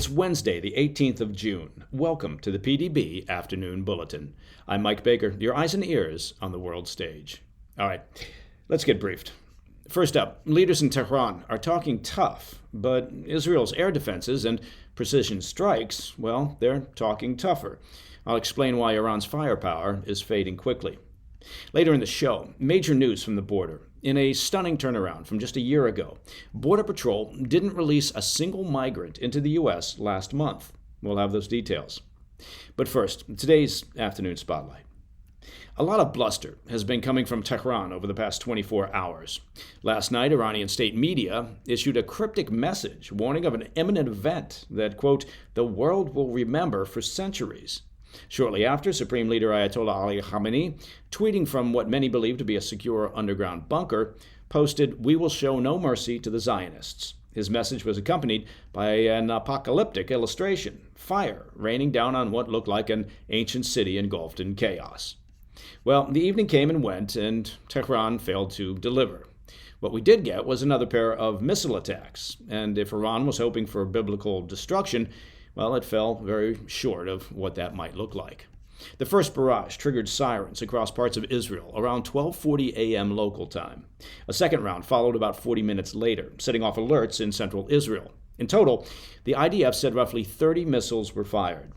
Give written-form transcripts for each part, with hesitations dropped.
It's Wednesday, the 18th of June. Welcome to the PDB Afternoon Bulletin. I'm Mike Baker, your eyes and ears on the world stage. All right, let's get briefed. First up, leaders in Tehran are talking tough, but Israel's air defenses and precision strikes, well, they're talking tougher. I'll explain why Iran's firepower is fading quickly. Later in the show, major news from the border. In a stunning turnaround from just a year ago, Border Patrol didn't release a single migrant into the U.S. last month. We'll have those details. But first, today's afternoon spotlight. A lot of bluster has been coming from Tehran over the past 24 hours. Last night, Iranian state media issued a cryptic message warning of an imminent event that, quote, the world will remember for centuries. Shortly after, Supreme Leader Ayatollah Ali Khamenei, tweeting from what many believe to be a secure underground bunker, posted, "We will show no mercy to the Zionists." His message was accompanied by an apocalyptic illustration, fire raining down on what looked like an ancient city engulfed in chaos. Well, the evening came and went, and Tehran failed to deliver. What we did get was another pair of missile attacks, and if Iran was hoping for biblical destruction, well, it fell very short of what that might look like. The first barrage triggered sirens across parts of Israel around 12:40 a.m. local time. A second round followed about 40 minutes later, setting off alerts in central Israel. In total, the IDF said roughly 30 missiles were fired.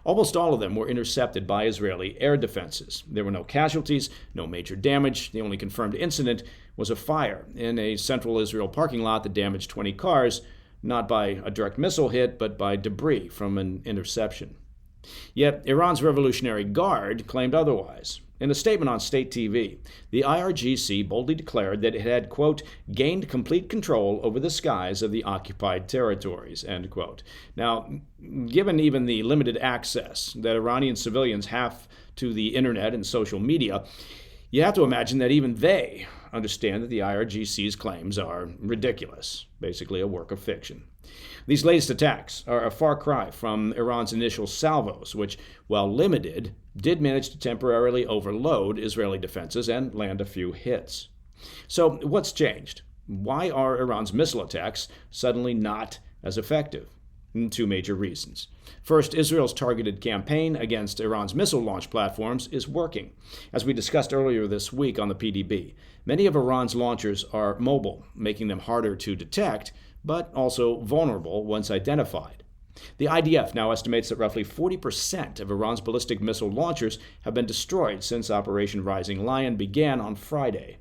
Almost all of them were intercepted by Israeli air defenses. There were no casualties, no major damage. The only confirmed incident was a fire in a central Israel parking lot that damaged 20 cars, not by a direct missile hit, but by debris from an interception. Yet, Iran's Revolutionary Guard claimed otherwise. In a statement on state TV, the IRGC boldly declared that it had, quote, gained complete control over the skies of the occupied territories, end quote. Now, given even the limited access that Iranian civilians have to the internet and social media, you have to imagine that even they understand that the IRGC's claims are ridiculous, basically a work of fiction. These latest attacks are a far cry from Iran's initial salvos, which, while limited, did manage to temporarily overload Israeli defenses and land a few hits. So what's changed? Why are Iran's missile attacks suddenly not as effective? Two major reasons. First, Israel's targeted campaign against Iran's missile launch platforms is working. As we discussed earlier this week on the PDB, many of Iran's launchers are mobile, making them harder to detect, but also vulnerable once identified. The IDF now estimates that roughly 40% of Iran's ballistic missile launchers have been destroyed since Operation Rising Lion began on Friday.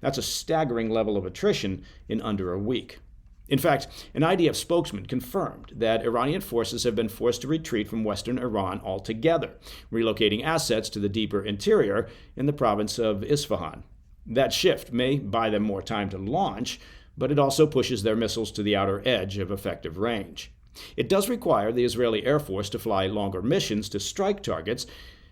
That's a staggering level of attrition in under a week. In fact, an IDF spokesman confirmed that Iranian forces have been forced to retreat from western Iran altogether, relocating assets to the deeper interior in the province of Isfahan. That shift may buy them more time to launch, but it also pushes their missiles to the outer edge of effective range. It does require the Israeli Air Force to fly longer missions to strike targets,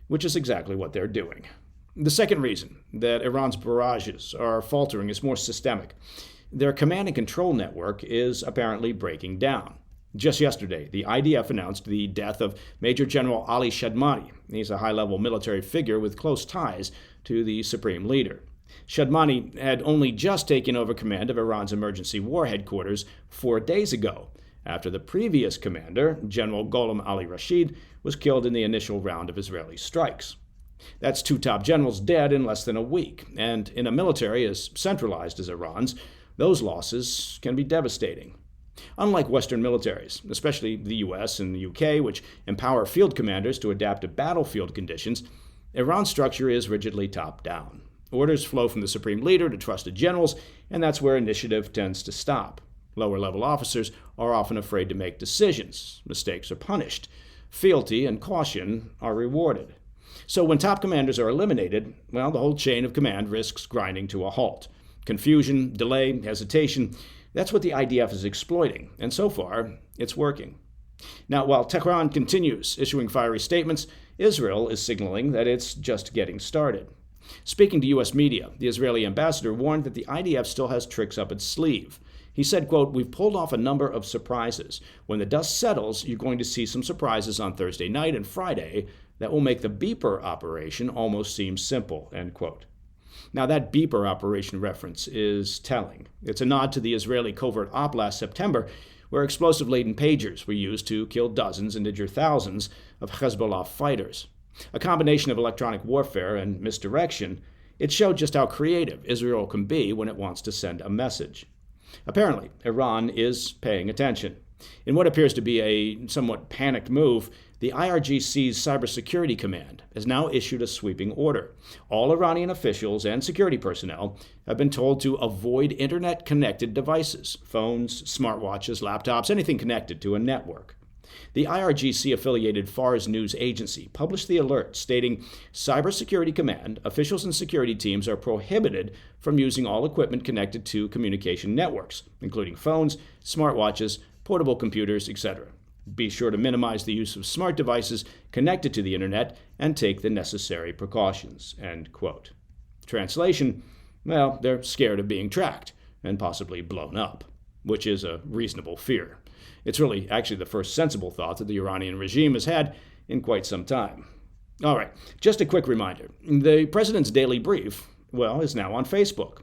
which is exactly what they're doing. The second reason that Iran's barrages are faltering is more systemic. Their command and control network is apparently breaking down. Just yesterday, the IDF announced the death of Major General Ali Shadmani. He's a high-level military figure with close ties to the Supreme Leader. Shadmani had only just taken over command of Iran's emergency war headquarters 4 days ago, after the previous commander, General Gholam Ali Rashid, was killed in the initial round of Israeli strikes. That's two top generals dead in less than a week, and in a military as centralized as Iran's, those losses can be devastating. Unlike Western militaries, especially the US and the UK, which empower field commanders to adapt to battlefield conditions, Iran's structure is rigidly top-down. Orders flow from the Supreme Leader to trusted generals, and that's where initiative tends to stop. Lower-level officers are often afraid to make decisions. Mistakes are punished. Fealty and caution are rewarded. So when top commanders are eliminated, well, the whole chain of command risks grinding to a halt. Confusion, delay, hesitation, that's what the IDF is exploiting, and so far, it's working. Now, while Tehran continues issuing fiery statements, Israel is signaling that it's just getting started. Speaking to U.S. media, the Israeli ambassador warned that the IDF still has tricks up its sleeve. He said, quote, we've pulled off a number of surprises. When the dust settles, you're going to see some surprises on Thursday night and Friday that will make the beeper operation almost seem simple, end quote. Now, that beeper operation reference is telling. It's a nod to the Israeli covert op last September, where explosive-laden pagers were used to kill dozens and injure thousands of Hezbollah fighters. A combination of electronic warfare and misdirection, it showed just how creative Israel can be when it wants to send a message. Apparently, Iran is paying attention. In what appears to be a somewhat panicked move, the IRGC's Cybersecurity Command has now issued a sweeping order. All Iranian officials and security personnel have been told to avoid internet-connected devices, phones, smartwatches, laptops, anything connected to a network. The IRGC-affiliated Fars News Agency published the alert stating, Cybersecurity Command, officials and security teams are prohibited from using all equipment connected to communication networks, including phones, smartwatches, portable computers, etc. Be sure to minimize the use of smart devices connected to the internet and take the necessary precautions. End quote. Translation, well, they're scared of being tracked and possibly blown up, which is a reasonable fear. It's really actually the first sensible thought that the Iranian regime has had in quite some time. All right, just a quick reminder. The President's Daily Brief, well, is now on Facebook.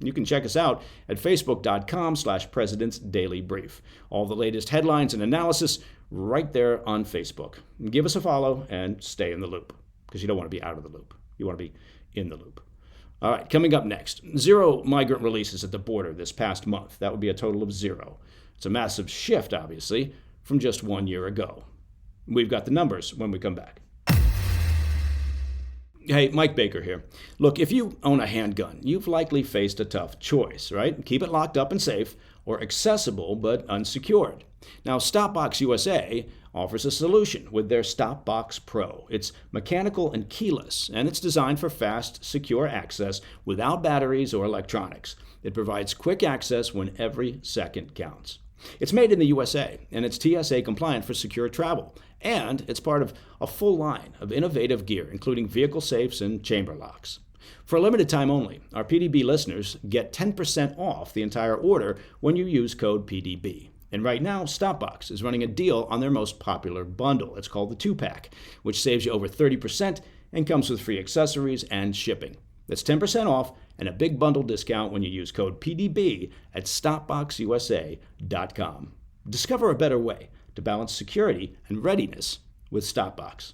You can check us out at facebook.com/presidentsdailybrief. All the latest headlines and analysis right there on Facebook. Give us a follow and stay in the loop, because you don't want to be out of the loop. You want to be in the loop. All right, coming up next, 0 migrant releases at the border this past month. That would be a total of 0. It's a massive shift, obviously, from just 1 year ago. We've got the numbers when we come back. Hey, Mike Baker here. Look, if you own a handgun, you've likely faced a tough choice, right? Keep it locked up and safe, or accessible but unsecured. Now, Stopbox USA offers a solution with their Stopbox Pro. It's mechanical and keyless, and it's designed for fast, secure access without batteries or electronics. It provides quick access when every second counts. It's made in the USA, and it's TSA compliant for secure travel. And it's part of a full line of innovative gear, including vehicle safes and chamber locks. For a limited time only, our PDB listeners get 10% off the entire order when you use code PDB. And right now, Stopbox is running a deal on their most popular bundle. It's called the 2-Pack, which saves you over 30% and comes with free accessories and shipping. That's 10% off and a big bundle discount when you use code PDB at StopboxUSA.com. Discover a better way to balance security and readiness with Stopbox.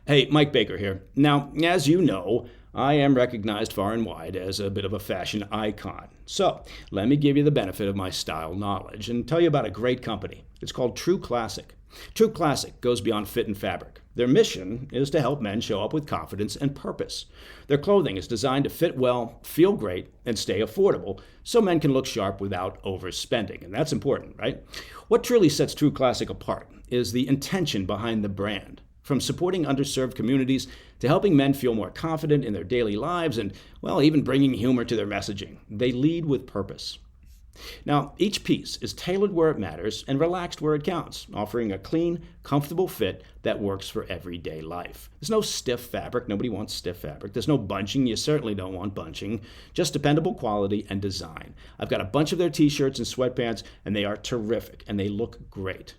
Hey, Mike Baker here. Now, as you know, I am recognized far and wide as a bit of a fashion icon. So, let me give you the benefit of my style knowledge and tell you about a great company. It's called True Classic. True Classic goes beyond fit and fabric. Their mission is to help men show up with confidence and purpose. Their clothing is designed to fit well, feel great, and stay affordable so men can look sharp without overspending. And that's important, right? What truly sets True Classic apart is the intention behind the brand. From supporting underserved communities to helping men feel more confident in their daily lives and, well, even bringing humor to their messaging. They lead with purpose. Now, each piece is tailored where it matters and relaxed where it counts, offering a clean, comfortable fit that works for everyday life. There's no stiff fabric. Nobody wants stiff fabric. There's no bunching. You certainly don't want bunching. Just dependable quality and design. I've got a bunch of their t-shirts and sweatpants, and they are terrific, and they look great.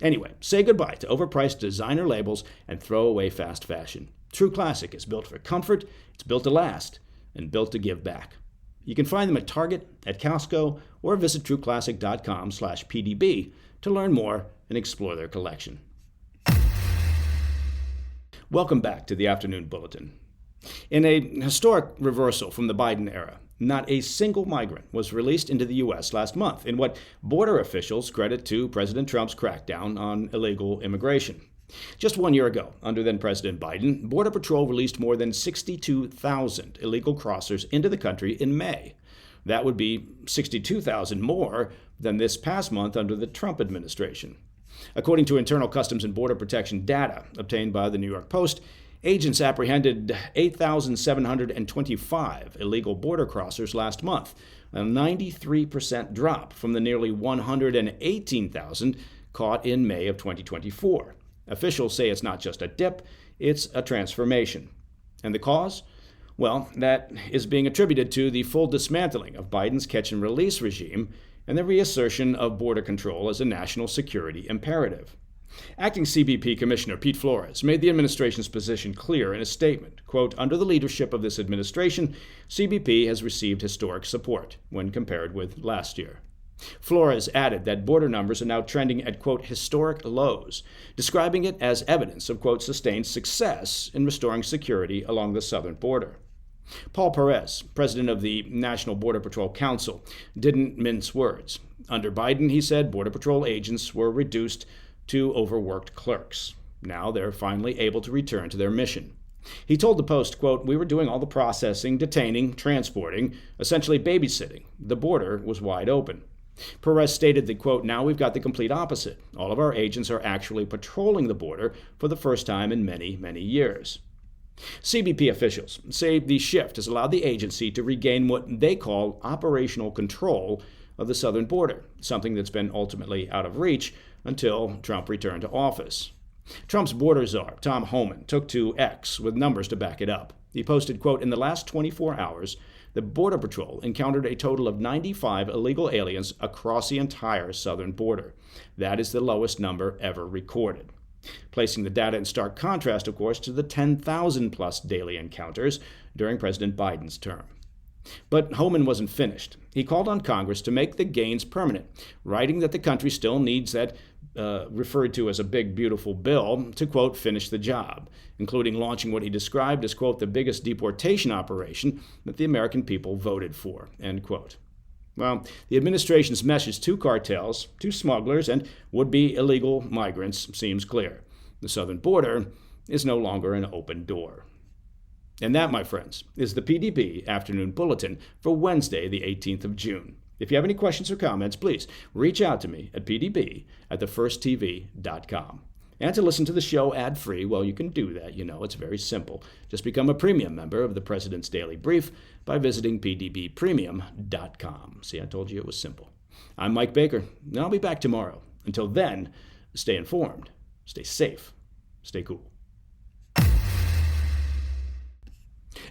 Anyway, say goodbye to overpriced designer labels and throw away fast fashion. True Classic is built for comfort, it's built to last, and built to give back. You can find them at Target, at Costco, or visit trueclassic.com/PDB to learn more and explore their collection. Welcome back to the Afternoon Bulletin. In a historic reversal from the Biden era, not a single migrant was released into the U.S. last month in what border officials credit to President Trump's crackdown on illegal immigration. Just 1 year ago, under then-President Biden, Border Patrol released more than 62,000 illegal crossers into the country in May. That would be 62,000 more than this past month under the Trump administration. According to internal Customs and Border Protection data obtained by the New York Post, agents apprehended 8,725 illegal border crossers last month, a 93% drop from the nearly 118,000 caught in May of 2024. Officials say it's not just a dip, it's a transformation. And the cause? Well, that is being attributed to the full dismantling of Biden's catch-and-release regime and the reassertion of border control as a national security imperative. Acting CBP Commissioner Pete Flores made the administration's position clear in a statement, quote, "Under the leadership of this administration, CBP has received historic support when compared with last year." Flores added that border numbers are now trending at, quote, historic lows, describing it as evidence of, quote, sustained success in restoring security along the southern border. Paul Perez, president of the National Border Patrol Council, didn't mince words. Under Biden, he said, Border Patrol agents were reduced to overworked clerks. Now they're finally able to return to their mission. He told the Post, quote, we were doing all the processing, detaining, transporting, essentially babysitting. The border was wide open. Perez stated that, quote, now we've got the complete opposite. All of our agents are actually patrolling the border for the first time in many, many years. CBP officials say the shift has allowed the agency to regain what they call operational control of the southern border, something that's been ultimately out of reach until Trump returned to office. Trump's border czar, Tom Homan, took to X with numbers to back it up. He posted, quote, in the last 24 hours, the Border Patrol encountered a total of 95 illegal aliens across the entire southern border. That is the lowest number ever recorded. Placing the data in stark contrast, of course, to the 10,000-plus daily encounters during President Biden's term. But Homan wasn't finished. He called on Congress to make the gains permanent, writing that the country still needs that referred to as a big, beautiful bill to, quote, finish the job, including launching what he described as, quote, the biggest deportation operation that the American people voted for, end quote. Well, the administration's message to cartels, to smugglers, and would-be illegal migrants seems clear. The southern border is no longer an open door. And that, my friends, is the PDB Afternoon Bulletin for Wednesday, the 18th of June. If you have any questions or comments, please reach out to me at pdb@thefirsttv.com. And to listen to the show ad-free, well, you can do that. You know, it's very simple. Just become a premium member of the President's Daily Brief by visiting pdbpremium.com. See, I told you it was simple. I'm Mike Baker, and I'll be back tomorrow. Until then, stay informed, stay safe, stay cool.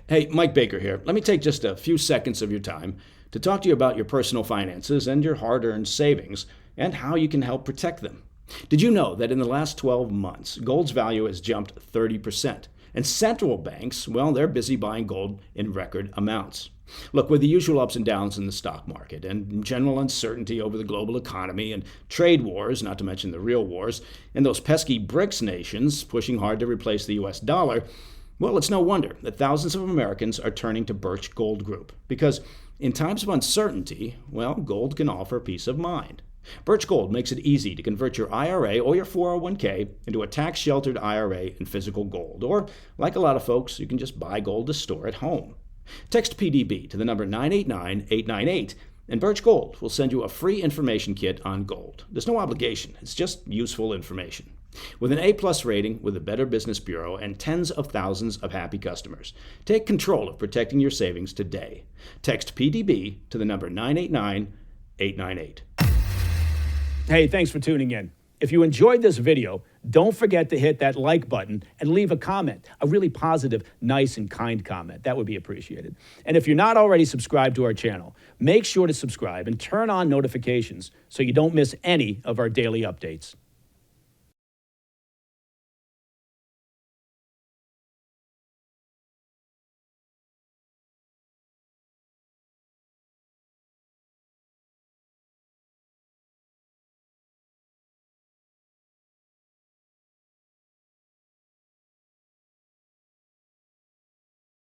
Hey, Mike Baker here. Let me take just a few seconds of your time to talk to you about your personal finances and your hard-earned savings and how you can help protect them. Did you know that in the last 12 months, gold's value has jumped 30%? And central banks, well, they're busy buying gold in record amounts. Look, with the usual ups and downs in the stock market and general uncertainty over the global economy and trade wars, not to mention the real wars, and those pesky BRICS nations pushing hard to replace the US dollar, well, it's no wonder that thousands of Americans are turning to Birch Gold Group because in times of uncertainty, well, gold can offer peace of mind. Birch Gold makes it easy to convert your IRA or your 401k into a tax-sheltered IRA in physical gold. Or, like a lot of folks, you can just buy gold to store at home. Text PDB to the number 989-898, and Birch Gold will send you a free information kit on gold. There's no obligation. It's just useful information. With an A-plus rating with the Better Business Bureau and tens of thousands of happy customers, take control of protecting your savings today. Text PDB to the number 989-898. Hey, thanks for tuning in. If you enjoyed this video, don't forget to hit that like button and leave a comment, a really positive, nice, and kind comment. That would be appreciated. And if you're not already subscribed to our channel, make sure to subscribe and turn on notifications so you don't miss any of our daily updates.